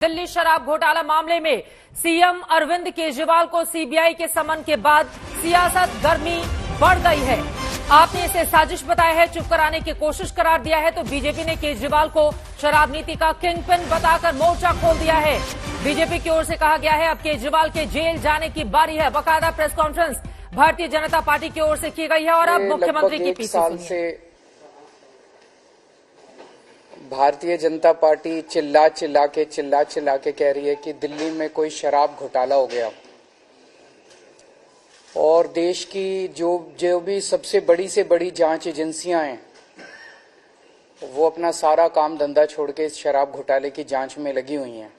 दिल्ली शराब घोटाला मामले में सीएम अरविंद केजरीवाल को सीबीआई के समन के बाद सियासत गर्मी बढ़ गई है। आपने इसे साजिश बताया है, चुप कराने की कोशिश करार दिया है, तो बीजेपी ने केजरीवाल को शराब नीति का किंगपिन बताकर मोर्चा खोल दिया है। बीजेपी की ओर से कहा गया है अब केजरीवाल के जेल जाने की बारी है। बाकायदा press conference Bharatiya Janata party की ओर से की गई है और अब मुख्यमंत्री की पीसी सुनिए। भारतीय जनता पार्टी चिल्ला चिल्ला के कह रही है कि दिल्ली में कोई शराब घोटाला हो गया और देश की जो भी सबसे बड़ी से बड़ी जांच एजेंसियां हैं वो अपना सारा काम धंधा छोड़ के इस शराब घोटाले की जांच में लगी हुई हैं।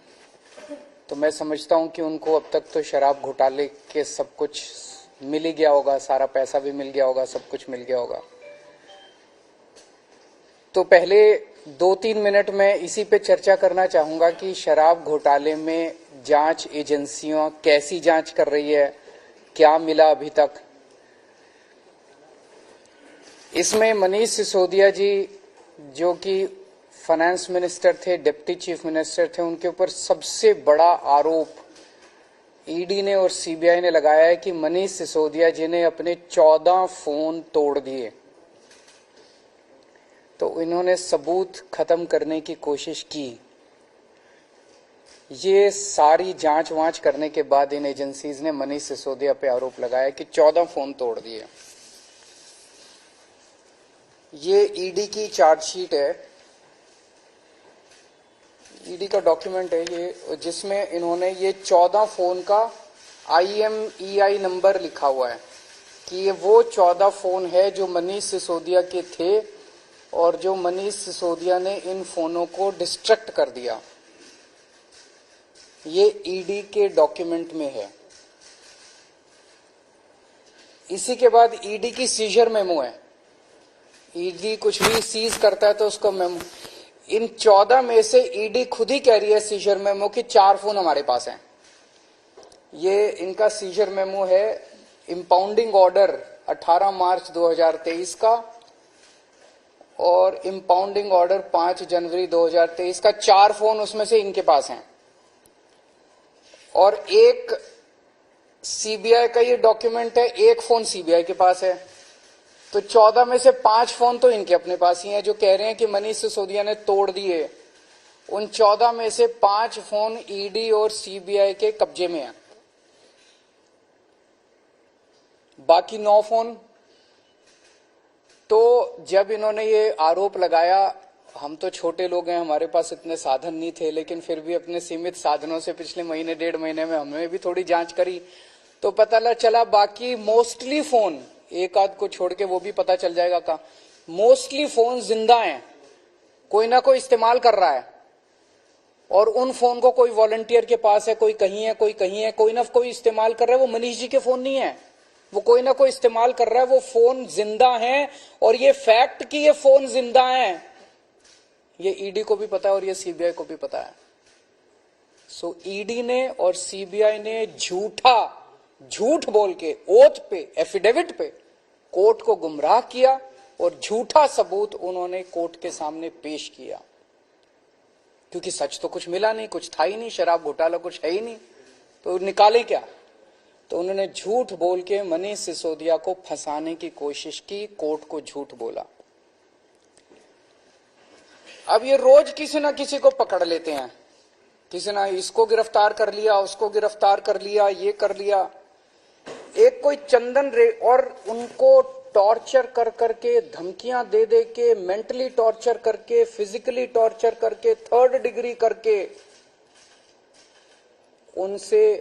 तो मैं समझता हूं कि उनको अब तक तो शराब घोटाले के सब कुछ मिल ही गया होगा, सारा पैसा भी मिल गया होगा, सब कुछ मिल गया होगा। तो पहले 2-3 मिनट में इसी पे चर्चा करना चाहूंगा कि शराब घोटाले में जांच एजेंसियां कैसी जांच कर रही है, क्या मिला अभी तक। इसमें मनीष सिसोदिया जी जो कि फाइनेंस मिनिस्टर थे, डिप्टी चीफ मिनिस्टर थे, उनके ऊपर सबसे बड़ा आरोप ईडी ने और सीबीआई ने लगाया है कि मनीष सिसोदिया जी ने अपने 14 फोन तोड़ दिए। तो इन्होंने सबूत खत्म करने की कोशिश की। ये सारी जांच वांच करने के बाद इन एजेंसीज ने मनीष सिसोदिया पे आरोप लगाया कि 14 फोन तोड़ दिए। ये ईडी की चार्जशीट है, ईडी का डॉक्यूमेंट है ये, जिसमें इन्होंने ये 14 फोन का IMEI नंबर लिखा हुआ है कि ये वो 14 फोन है जो मनीष सिसोदिया के थे और जो मनीष सिसोदिया ने इन फोनों को डिस्ट्रक्ट कर दिया। ये ईडी के डॉक्यूमेंट में है। इसी के बाद ईडी की सीजर मेमो है। ईडी कुछ भी सीज करता है तो उसका मेमो, इन 14 में से ईडी खुद ही कह रही है सीजर मेमो कि 4 फोन हमारे पास हैं। ये इनका सीजर मेमो है, इंपाउंडिंग ऑर्डर 18 मार्च 2023 का और इंपाउंडिंग ऑर्डर 5 जनवरी 2023 का। 4 फोन उसमें से इनके पास हैं और एक सीबीआई का ये डॉक्यूमेंट है, एक फोन सीबीआई के पास है। तो 14 में से 5 फोन तो इनके अपने पास ही हैं जो कह रहे हैं कि मनीष सिसोदिया ने तोड़ दिए। उन 14 में से 5 फोन ईडी और सीबीआई के कब्जे में हैं, बाकी 9 फोन। तो जब इन्होंने ये आरोप लगाया, हम तो छोटे लोग हैं, हमारे पास इतने साधन नहीं थे, लेकिन फिर भी अपने सीमित साधनों से पिछले महीने 1.5 महीने में हमने भी थोड़ी जांच करी तो पता चला बाकी मोस्टली फोन, एक आध को छोड़ के वो भी पता चल जाएगा कहाँ, मोस्टली फोन जिंदा हैं, कोई ना कोई इस्तेमाल कर रहा है। और उन फोन को कोई वॉलंटियर के पास है, कोई कहीं है, कोई कहीं है, कोई ना कोई इस्तेमाल कर रहा है। वो मनीष जी के फोन नहीं है, वो कोई ना कोई इस्तेमाल कर रहा है। वो फोन जिंदा हैं और ये फैक्ट कि ये फोन जिंदा हैं ये ईडी को भी पता है और ये सीबीआई को भी पता है। सो ईडी ने और सीबीआई ने झूठ बोल के ओथ पे, एफिडेविट पे कोर्ट को गुमराह किया और झूठा सबूत उन्होंने कोर्ट के सामने पेश किया, क्योंकि सच तो कुछ मिला नहीं, कुछ था ही नहीं, शराब घोटाला कुछ है ही नहीं, तो निकाले क्या। तो उन्होंने झूठ बोल के मनीष सिसोदिया को फंसाने की कोशिश की, कोर्ट को झूठ बोला। अब ये रोज किसी ना किसी को पकड़ लेते हैं, किसी ना इसको गिरफ्तार कर लिया, उसको गिरफ्तार कर लिया, ये कर लिया। एक कोई चंदन रे, और उनको टॉर्चर कर करके, धमकियां दे दे के, मेंटली टॉर्चर करके, फिजिकली टॉर्चर करके, 3rd डिग्री करके, उनसे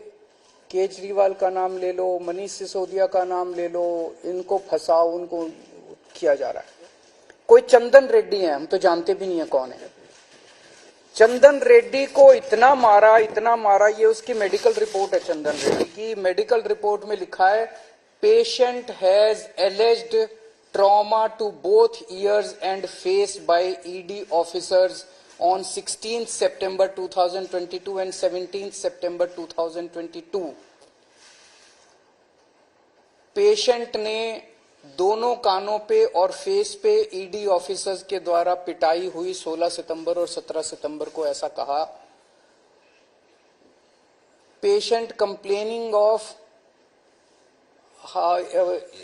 केजरीवाल का नाम ले लो, मनीष सिसोदिया का नाम ले लो, इनको फंसाओ, उनको किया जा रहा है। कोई चंदन रेड्डी है, हम तो जानते भी नहीं है कौन है। चंदन रेड्डी को इतना मारा, ये उसकी मेडिकल रिपोर्ट है। चंदन रेड्डी की मेडिकल रिपोर्ट में लिखा है patient has alleged trauma to both ears and face by ED officers on 16th September 2022 and 17th September 2022। Patient ने दोनों कानों पे और फेस पे ईडी ऑफिसर्स के द्वारा पिटाई हुई 16 सितंबर और 17 सितंबर को, ऐसा कहा। पेशेंट कंप्लेनिंग ऑफ,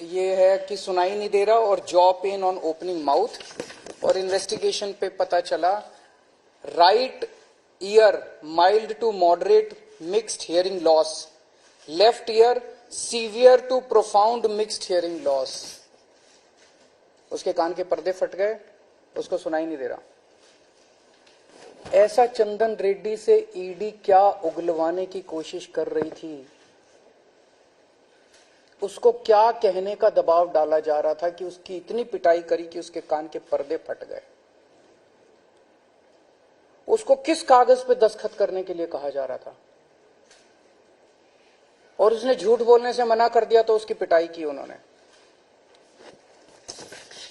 ये है कि सुनाई नहीं दे रहा, और jaw pain on opening mouth, और इन्वेस्टिगेशन पे पता चला right ear mild to moderate mixed hearing loss, left ear severe to profound mixed hearing loss. उसके कान के पर्दे फट गए, उसको सुनाई नहीं दे रहा। ऐसा चंदन रेड्डी से ईडी क्या उगलवाने की कोशिश कर रही थी? उसको क्या कहने का दबाव डाला जा रहा था कि उसकी इतनी पिटाई करी कि उसके कान के पर्दे फट गए? उसको किस कागज पे दस्तखत करने के लिए कहा जा रहा था? और उसने झूठ बोलने से मना कर दिया तो उसकी पिटाई की उन्होंने।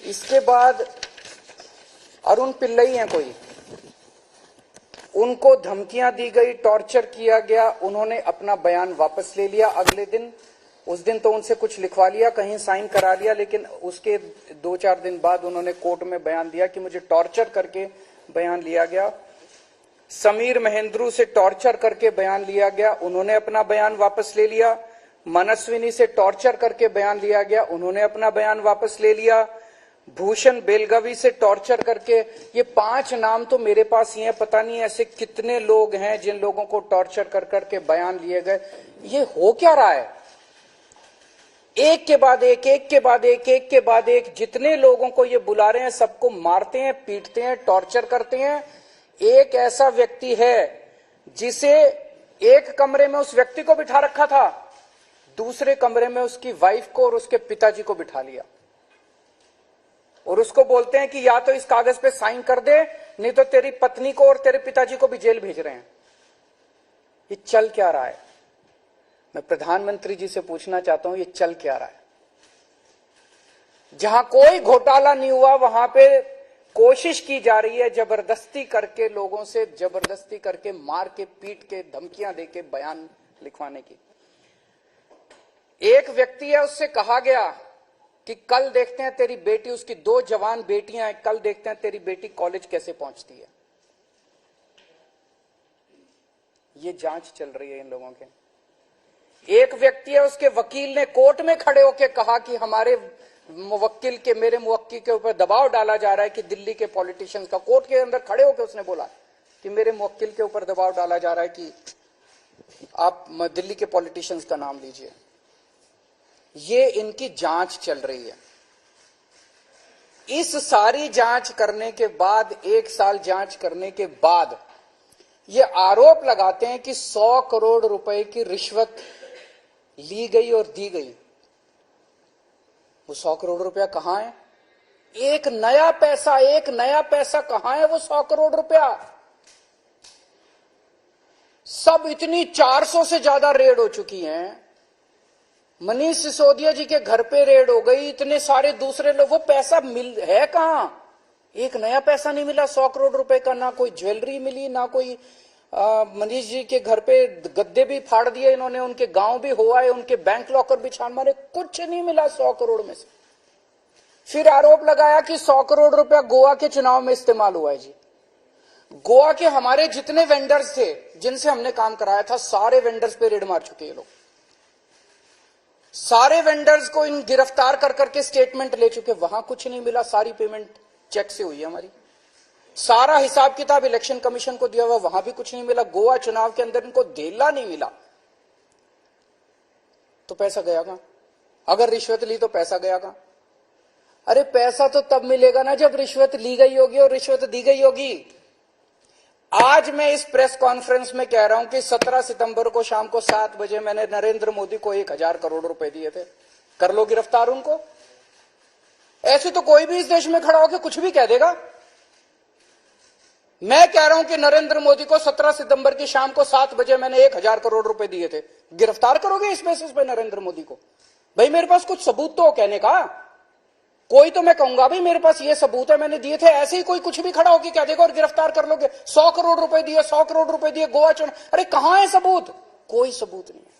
इसके बाद अरुण पिल्लई हैं कोई, उनको धमकियां दी गई, टॉर्चर किया गया, उन्होंने अपना बयान वापस ले लिया अगले दिन। उस दिन तो उनसे कुछ लिखवा लिया, कहीं साइन करा लिया, लेकिन उसके 2-4 दिन बाद उन्होंने कोर्ट में बयान दिया कि मुझे टॉर्चर करके बयान लिया गया। समीर महेंद्रू से टॉर्चर करके बयान लिया गया, उन्होंने अपना बयान वापस ले लिया। मनस्विनी से टॉर्चर करके बयान लिया गया, उन्होंने अपना बयान वापस ले लिया। भूषण बेलगवी से टॉर्चर करके, ये 5 नाम तो मेरे पास ही हैं, पता नहीं ऐसे कितने लोग हैं जिन लोगों को टॉर्चर कर करके बयान लिए गए। ये हो क्या रहा है? एक के बाद एक, एक के बाद एक, एक के बाद एक, जितने लोगों को ये बुला रहे हैं सबको मारते हैं, पीटते हैं, टॉर्चर करते हैं। एक ऐसा व्यक्ति है जिसे एक कमरे में उस व्यक्ति को बिठा रखा था, दूसरे कमरे में उसकी वाइफ को और उसके पिताजी को बिठा लिया, और उसको बोलते हैं कि या तो इस कागज पे साइन कर दे, नहीं तो तेरी पत्नी को और तेरे पिताजी को भी जेल भेज रहे हैं। ये चल क्या रहा है? मैं प्रधानमंत्री जी से पूछना चाहता हूं, ये चल क्या रहा है? जहां कोई घोटाला नहीं हुआ वहां पे कोशिश की जा रही है जबरदस्ती करके, लोगों से जबरदस्ती करके, मार के, पीट के, धमकियां देके बयान लिखवाने की। एक व्यक्ति है, उससे कहा गया कि कल देखते हैं तेरी बेटी, उसकी 2 जवान बेटियां हैं, कल देखते हैं तेरी बेटी कॉलेज कैसे पहुंचती है। ये जांच चल रही है इन लोगों के। एक व्यक्ति है, उसके वकील ने कोर्ट में खड़े होकर कहा कि हमारे मुवक्किल के, मेरे मुवक्किल के ऊपर दबाव डाला जा रहा है कि दिल्ली के पॉलिटिशियंस का, कोर्ट के अंदर खड़े होकर उसने बोला कि मेरे मुवक्किल के ऊपर दबाव डाला जा रहा है कि आप दिल्ली के पॉलिटिशियंस का नाम लीजिए। ये इनकी जांच चल रही है। इस सारी जांच करने के बाद, 1 साल जांच करने के बाद, ये आरोप लगाते हैं कि 100 करोड़ रुपए की रिश्वत ली गई और दी गई। वो 100 करोड़ रुपया कहां है? एक नया पैसा कहां है वो 100 करोड़ रुपया? सब इतनी 400 से ज्यादा रेड हो चुकी हैं। मनीष सिसोदिया जी के घर पे रेड हो गई, इतने सारे दूसरे लोग, वो पैसा मिल है कहां? एक नया पैसा नहीं मिला 100 करोड़ रुपए का, ना कोई ज्वेलरी मिली, ना कोई मनीष जी के घर पे गद्दे भी फाड़ दिए इन्होंने, उनके गांव भी हुआ है, उनके बैंक लॉकर भी छान मारे, कुछ नहीं मिला 100 करोड़ में से। फिर आरोप लगाया कि 100 करोड़ रुपया गोवा के चुनाव में इस्तेमाल हुआ है। जी, गोवा के हमारे जितने वेंडर्स थे जिनसे हमने काम कराया था, सारे वेंडर्स पे रेड मार चुके हैं लोग। सारे वेंडर्स को इन गिरफ्तार कर करके स्टेटमेंट ले चुके, वहां कुछ नहीं मिला, सारी पेमेंट चेक से हुई है हमारी। सारा हिसाब किताब इलेक्शन कमीशन को दिया हुआ, वहां भी कुछ नहीं मिला। गोवा चुनाव के अंदर इनको धेला नहीं मिला, तो पैसा गया कहां? अगर रिश्वत ली तो पैसा गया कहां? अरे पैसा तो तब मिलेगा ना जब रिश्वत ली गई होगी और रिश्वत दी गई होगी। आज मैं इस प्रेस कॉन्फ्रेंस में कह रहा हूं कि 17 सितंबर को शाम को 7 बजे मैंने नरेंद्र मोदी को 1000 करोड़ रुपए दिए थे। कर लो गिरफ्तार उनको। ऐसे तो कोई भी इस देश में खड़ा होकर कुछ भी कह देगा। मैं कह रहा हूं कि नरेंद्र मोदी को 17 सितंबर की शाम को 7 बजे मैंने 1000 करोड़ रुपए दिए थे। गिरफ्तार करोगे इस बेसिस पे नरेंद्र मोदी को? भाई मेरे पास कुछ सबूत तो हो कहने का। कोई तो मैं कहूंगा भाई मेरे पास ये सबूत है, मैंने दिए थे। ऐसे ही कोई कुछ भी खड़ा होकर कह देगा और गिरफ्तार कर लोगे। 100 करोड़ रुपए दिए, 100 करोड़ रुपए दिए गोवा चुनाव। अरे कहां है सबूत? कोई सबूत नहीं है।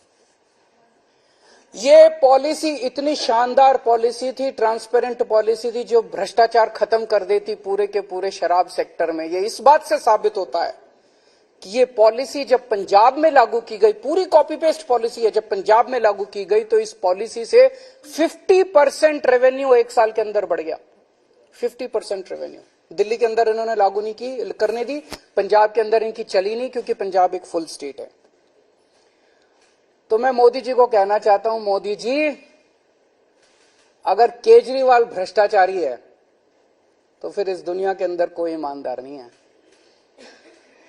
ये पॉलिसी इतनी शानदार पॉलिसी थी, ट्रांसपेरेंट पॉलिसी थी, जो भ्रष्टाचार खत्म कर देती पूरे के पूरे शराब सेक्टर में। ये इस बात से साबित होता है कि ये पॉलिसी जब पंजाब में लागू की गई, पूरी कॉपी पेस्ट पॉलिसी है, जब पंजाब में लागू की गई तो इस पॉलिसी से 50% रेवेन्यू एक साल के अंदर बढ़ गया। 50% रेवेन्यू दिल्ली के अंदर इन्होंने लागू नहीं की, करने दी, पंजाब के अंदर इनकी चली नहीं, क्योंकि पंजाब एक फुल स्टेट है। तो मैं मोदी जी को कहना चाहता हूं, मोदी जी अगर केजरीवाल भ्रष्टाचारी है तो फिर इस दुनिया के अंदर कोई ईमानदार नहीं है।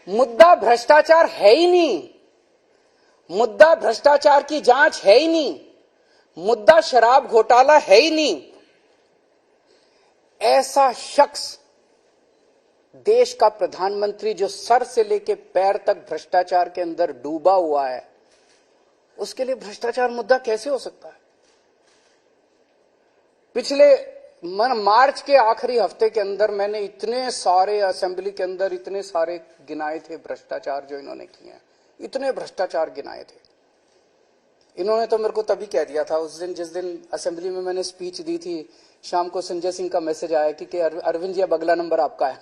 मुद्दा भ्रष्टाचार है ही नहीं, मुद्दा भ्रष्टाचार की जांच है ही नहीं, मुद्दा शराब घोटाला है ही नहीं। ऐसा शख्स देश का प्रधानमंत्री जो सर से लेकर पैर तक भ्रष्टाचार के अंदर डूबा हुआ है, उसके लिए भ्रष्टाचार मुद्दा कैसे हो सकता है? पिछले मार्च के आखिरी हफ्ते के अंदर मैंने इतने सारे असेंबली के अंदर इतने सारे गिनाए थे भ्रष्टाचार जो इन्होंने किए हैं, इतने भ्रष्टाचार गिनाए थे। इन्होंने तो मेरे को तभी कह दिया था उस दिन, जिस दिन असेंबली में मैंने स्पीच दी थी, शाम को संजय सिंह का मैसेज आया कि अरविंद जी अब अगला नंबर आपका है।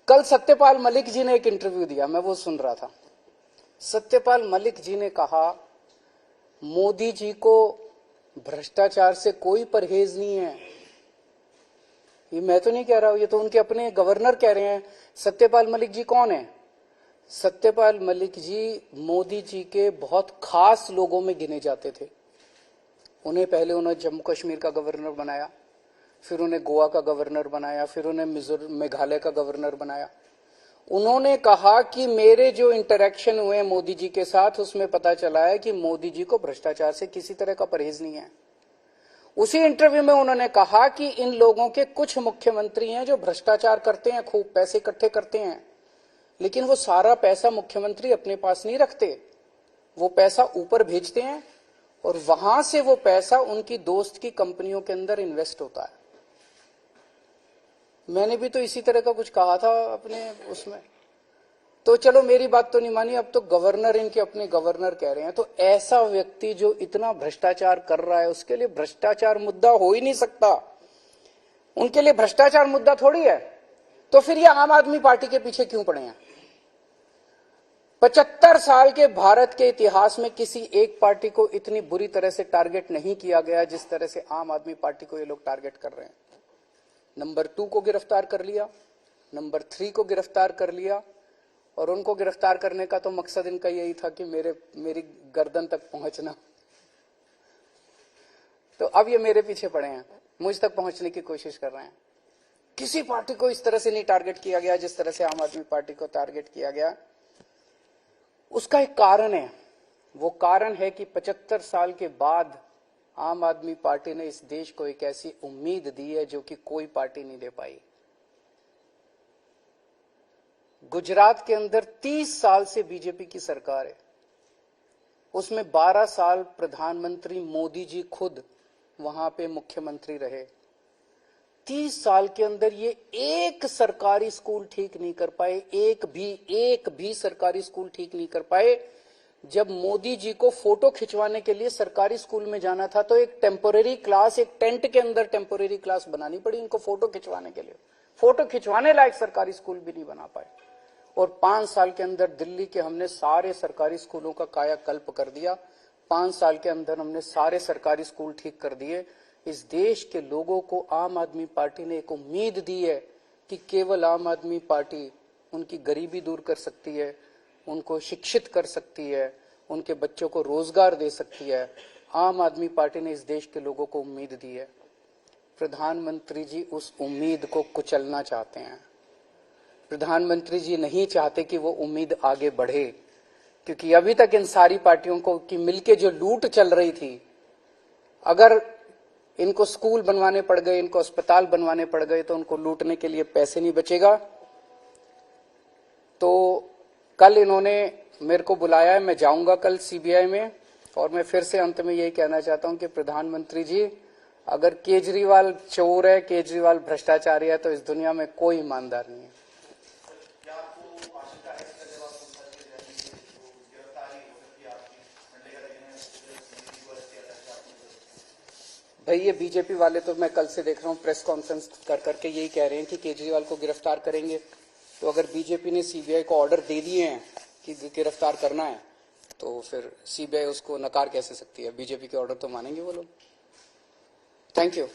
कल सत्यपाल मलिक जी ने एक इंटरव्यू दिया, मैं वो सुन रहा था। सत्यपाल मलिक जी ने कहा मोदी जी को भ्रष्टाचार से कोई परहेज नहीं है। ये मैं तो नहीं कह रहा हूं, ये तो उनके अपने गवर्नर कह रहे हैं। सत्यपाल मलिक जी कौन है? सत्यपाल मलिक जी मोदी जी के बहुत खास लोगों में गिने जाते थे। उन्हें पहले उन्होंने जम्मू कश्मीर का गवर्नर बनाया, फिर उन्हें गोवा का गवर्नर बनाया, फिर उन्हें मेघालय का गवर्नर बनाया। उन्होंने कहा कि मेरे जो इंटरेक्शन हुए मोदी जी के साथ, उसमें पता चला है कि मोदी जी को भ्रष्टाचार से किसी तरह का परहेज नहीं है। उसी इंटरव्यू में उन्होंने कहा कि इन लोगों के कुछ मुख्यमंत्री हैं जो भ्रष्टाचार करते हैं, खूब पैसे इकट्ठे करते हैं, लेकिन वो सारा पैसा मुख्यमंत्री अपने पास नहीं रखते, वो पैसा ऊपर भेजते हैं और वहां से वो पैसा उनकी दोस्त की कंपनियों के अंदर इन्वेस्ट होता है। मैंने भी तो इसी तरह का कुछ कहा था अपने उसमें। तो चलो मेरी बात तो नहीं मानी, अब तो गवर्नर इनके अपने गवर्नर कह रहे हैं। तो ऐसा व्यक्ति जो इतना भ्रष्टाचार कर रहा है, उसके लिए भ्रष्टाचार मुद्दा हो ही नहीं सकता। उनके लिए भ्रष्टाचार मुद्दा थोड़ी है। तो फिर ये आम आदमी पार्टी के पीछे क्यों पड़े हैं? 75 साल के भारत के इतिहास में किसी एक पार्टी को इतनी बुरी तरह से टारगेट नहीं किया गया जिस तरह से आम आदमी पार्टी को ये लोग टारगेट कर रहे हैं। नंबर 2 को गिरफ्तार कर लिया, नंबर 3 को गिरफ्तार कर लिया, और उनको गिरफ्तार करने का तो मकसद इनका यही था कि मेरी गर्दन तक पहुंचना। तो अब ये मेरे पीछे पड़े हैं, मुझ तक पहुंचने की कोशिश कर रहे हैं। किसी पार्टी को इस तरह से नहीं टारगेट किया गया जिस तरह से आम आदमी पार्टी को टारगेट किया गया। उसका एक कारण है, वो कारण है कि 75 साल के बाद आम आदमी पार्टी ने इस देश को एक ऐसी उम्मीद दी है जो कि कोई पार्टी नहीं दे पाई। गुजरात के अंदर 30 साल से बीजेपी की सरकार है, उसमें 12 साल प्रधानमंत्री मोदी जी खुद वहां पे मुख्यमंत्री रहे। 30 साल के अंदर ये एक सरकारी स्कूल ठीक नहीं कर पाए, एक भी सरकारी स्कूल ठीक नहीं कर पाए। जब मोदी जी को फोटो खिंचवाने के लिए सरकारी स्कूल में जाना था तो एक टेम्पोरेरी क्लास, एक टेंट के अंदर टेम्पोरेरी क्लास बनानी पड़ी इनको फोटो खिंचवाने के लिए। फोटो खिंचवाने लायक सरकारी स्कूल भी नहीं बना पाए। और 5 साल के अंदर दिल्ली के हमने सारे सरकारी स्कूलों का कायाकल्प कर दिया। 5 साल के अंदर हमने सारे सरकारी स्कूल ठीक कर दिए। इस देश के लोगों को आम आदमी पार्टी ने एक उम्मीद दी है कि केवल आम आदमी पार्टी उनकी गरीबी दूर कर सकती है, उनको शिक्षित कर सकती है, उनके बच्चों को रोजगार दे सकती है। आम आदमी पार्टी ने इस देश के लोगों को उम्मीद दी है। प्रधानमंत्री जी उस उम्मीद को कुचलना चाहते हैं। प्रधानमंत्री जी नहीं चाहते कि वो उम्मीद आगे बढ़े, क्योंकि अभी तक इन सारी पार्टियों को की मिलके जो लूट चल रही थी, अगर इनको स्कूल बनवाने पड़ गए, इनको अस्पताल बनवाने पड़ गए, तो उनको लूटने के लिए पैसे नहीं बचेगा। तो कल इन्होंने मेरे को बुलाया है, मैं जाऊंगा कल सीबीआई में, और मैं फिर से अंत में यही कहना चाहता हूं कि प्रधानमंत्री जी, अगर केजरीवाल चोर है, केजरीवाल भ्रष्टाचारी है, तो इस दुनिया में कोई ईमानदार नहीं है। भाई ये बीजेपी वाले तो मैं कल से देख रहा हूं प्रेस कॉन्फ्रेंस कर करके यही कह रहे हैं कि केजरीवाल को गिरफ्तार करेंगे। तो अगर बीजेपी ने सीबीआई को ऑर्डर दे दिए हैं कि गिरफ्तार करना है, तो फिर सीबीआई उसको नकार कैसे सकती है? बीजेपी के ऑर्डर तो मानेंगे वो लोग। Thank you.